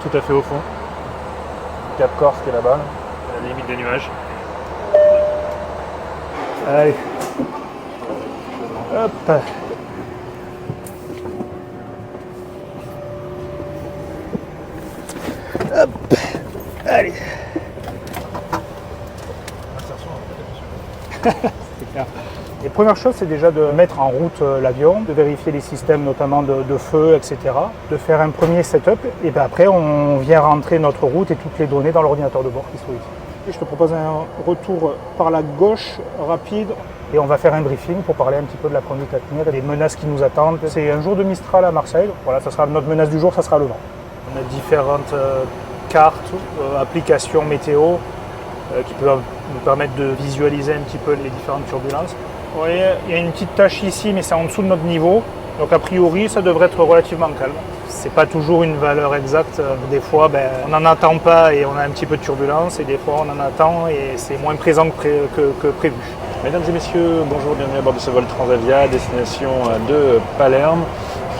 Tout à fait au fond. Cap Corse qui est là-bas, à la limite des nuages. Allez. Hop. Hop. Allez. C'est clair. Les premières choses, c'est déjà de mettre en route l'avion, de vérifier les systèmes notamment de feu, etc. De faire un premier setup et puis après on vient rentrer notre route et toutes les données dans l'ordinateur de bord qui se trouve ici. Et je te propose un retour par la gauche rapide et on va faire un briefing pour parler un petit peu de la conduite à tenir et des menaces qui nous attendent. C'est un jour de Mistral à Marseille. Voilà, ça sera notre menace du jour, ça sera le vent. On a différentes cartes, applications météo qui peuvent nous permettre de visualiser un petit peu les différentes turbulences. Vous voyez, il y a une petite tache ici, mais c'est en dessous de notre niveau. Donc a priori, ça devrait être relativement calme. C'est pas toujours une valeur exacte. Des fois, on n'en attend pas et on a un petit peu de turbulence. Et des fois, on en attend et c'est moins présent que prévu. Mesdames et messieurs, bonjour, bienvenue à bord de ce vol Transavia, destination de Palerme.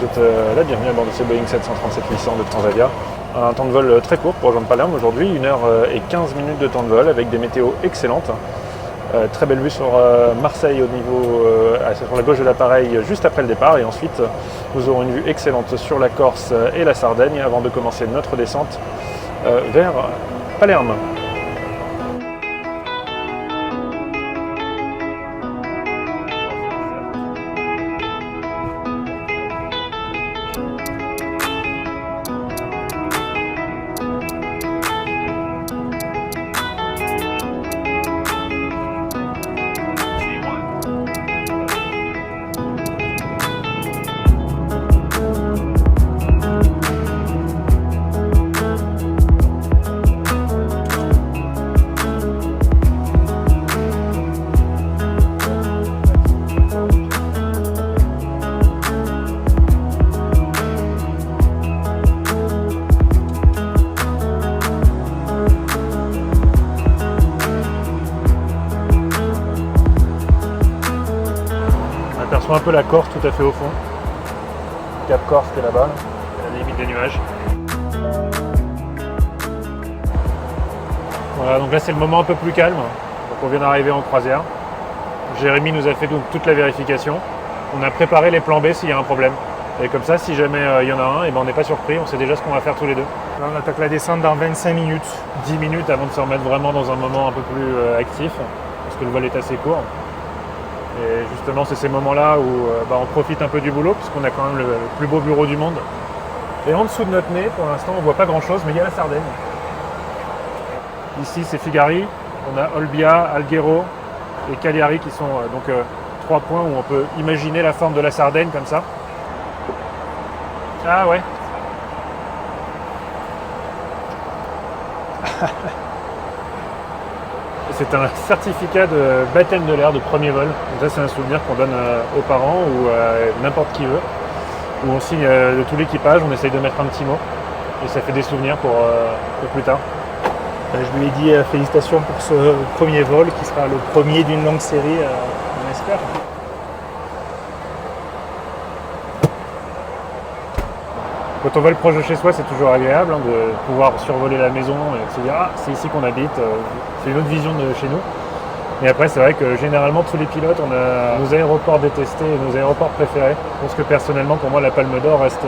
Je vous souhaite la bienvenue à bord de ce Boeing 737-800 de Transavia. Un temps de vol très court pour rejoindre Palerme aujourd'hui, 1h15 de temps de vol avec des météos excellentes. Très belle vue sur Marseille au niveau, sur la gauche de l'appareil juste après le départ et ensuite nous aurons une vue excellente sur la Corse et la Sardaigne avant de commencer notre descente vers Palerme. On aperçoit un peu la Corse tout à fait au fond. Cap Corse qui est là-bas, à la limite des nuages. Voilà, donc là c'est le moment un peu plus calme. Donc on vient d'arriver en croisière. Jérémy nous a fait donc toute la vérification. On a préparé les plans B s'il y a un problème. Et comme ça, si jamais il y en a un, on n'est pas surpris, on sait déjà ce qu'on va faire tous les deux. Là on attaque la descente dans 25 minutes, 10 minutes avant de se remettre vraiment dans un moment un peu plus actif, parce que le vol est assez court. Et justement, c'est ces moments-là où on profite un peu du boulot, puisqu'on a quand même le plus beau bureau du monde. Et en dessous de notre nez, pour l'instant, on ne voit pas grand-chose, mais il y a la Sardaigne. Ici, c'est Figari. On a Olbia, Alghero et Cagliari qui sont donc 3 points où on peut imaginer la forme de la Sardaigne comme ça. Ah ouais. C'est un certificat de baptême de l'air de premier vol. Donc ça, c'est un souvenir qu'on donne aux parents ou à n'importe qui veut. Où on signe de tout l'équipage, on essaye de mettre un petit mot. Et ça fait des souvenirs pour plus tard. Je lui ai dit félicitations pour ce premier vol qui sera le premier d'une longue série, on espère. Quand on vole proche de chez soi, c'est toujours agréable de pouvoir survoler la maison et de se dire « Ah, c'est ici qu'on habite, c'est une autre vision de chez nous ». Et après, c'est vrai que généralement, tous les pilotes, on a nos aéroports détestés et nos aéroports préférés. Je pense que personnellement, pour moi, la Palme d'Or reste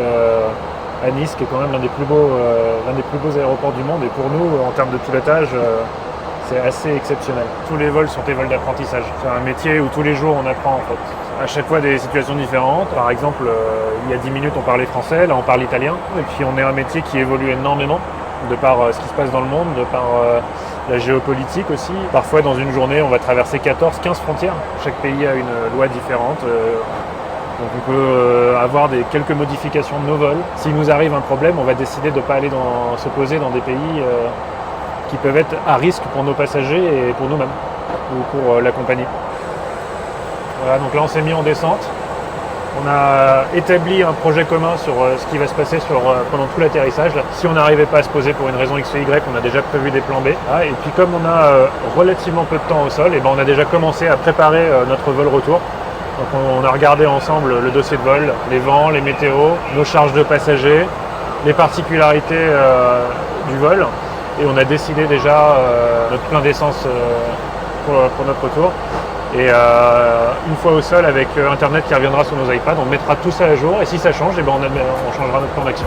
à Nice, qui est quand même l'un des plus beaux aéroports du monde. Et pour nous, en termes de pilotage, c'est assez exceptionnel. Tous les vols sont des vols d'apprentissage. C'est un métier où tous les jours, on apprend en fait. À chaque fois des situations différentes. Par exemple, il y a 10 minutes, on parlait français, là on parle italien. Et puis on est un métier qui évolue énormément, de par ce qui se passe dans le monde, de par la géopolitique aussi. Parfois dans une journée, on va traverser 14-15 frontières. Chaque pays a une loi différente. Donc on peut avoir quelques modifications de nos vols. S'il nous arrive un problème, on va décider de ne pas aller se poser dans des pays qui peuvent être à risque pour nos passagers et pour nous-mêmes, ou pour la compagnie. Voilà, donc là on s'est mis en descente. On a établi un projet commun sur ce qui va se passer pendant tout l'atterrissage. Si on n'arrivait pas à se poser pour une raison X ou Y, on a déjà prévu des plans B. Et puis comme on a relativement peu de temps au sol, on a déjà commencé à préparer notre vol retour. Donc on a regardé ensemble le dossier de vol, les vents, les météos, nos charges de passagers, les particularités du vol et on a décidé déjà notre plein d'essence pour notre retour. Et une fois au sol avec internet qui reviendra sur nos iPads, on mettra tout ça à jour et si ça change, eh ben on changera notre plan d'action.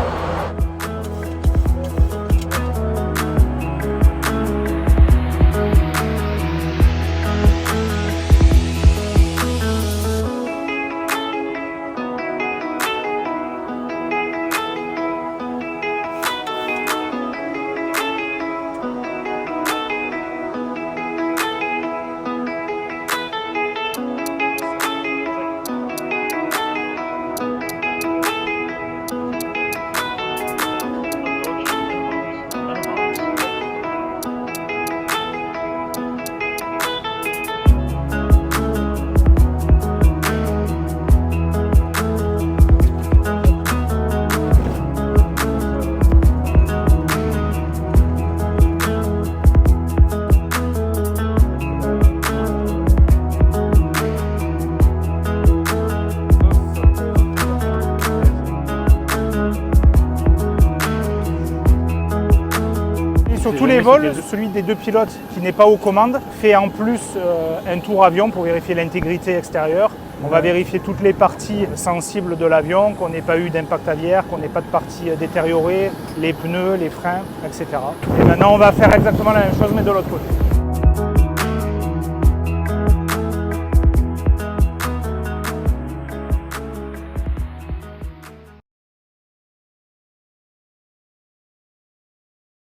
Sur tous les vols, celui des deux pilotes qui n'est pas aux commandes fait en plus un tour avion pour vérifier l'intégrité extérieure. On va vérifier toutes les parties sensibles de l'avion, qu'on n'ait pas eu d'impact aviaire, qu'on n'ait pas de parties détériorées, les pneus, les freins, etc. Et maintenant on va faire exactement la même chose mais de l'autre côté.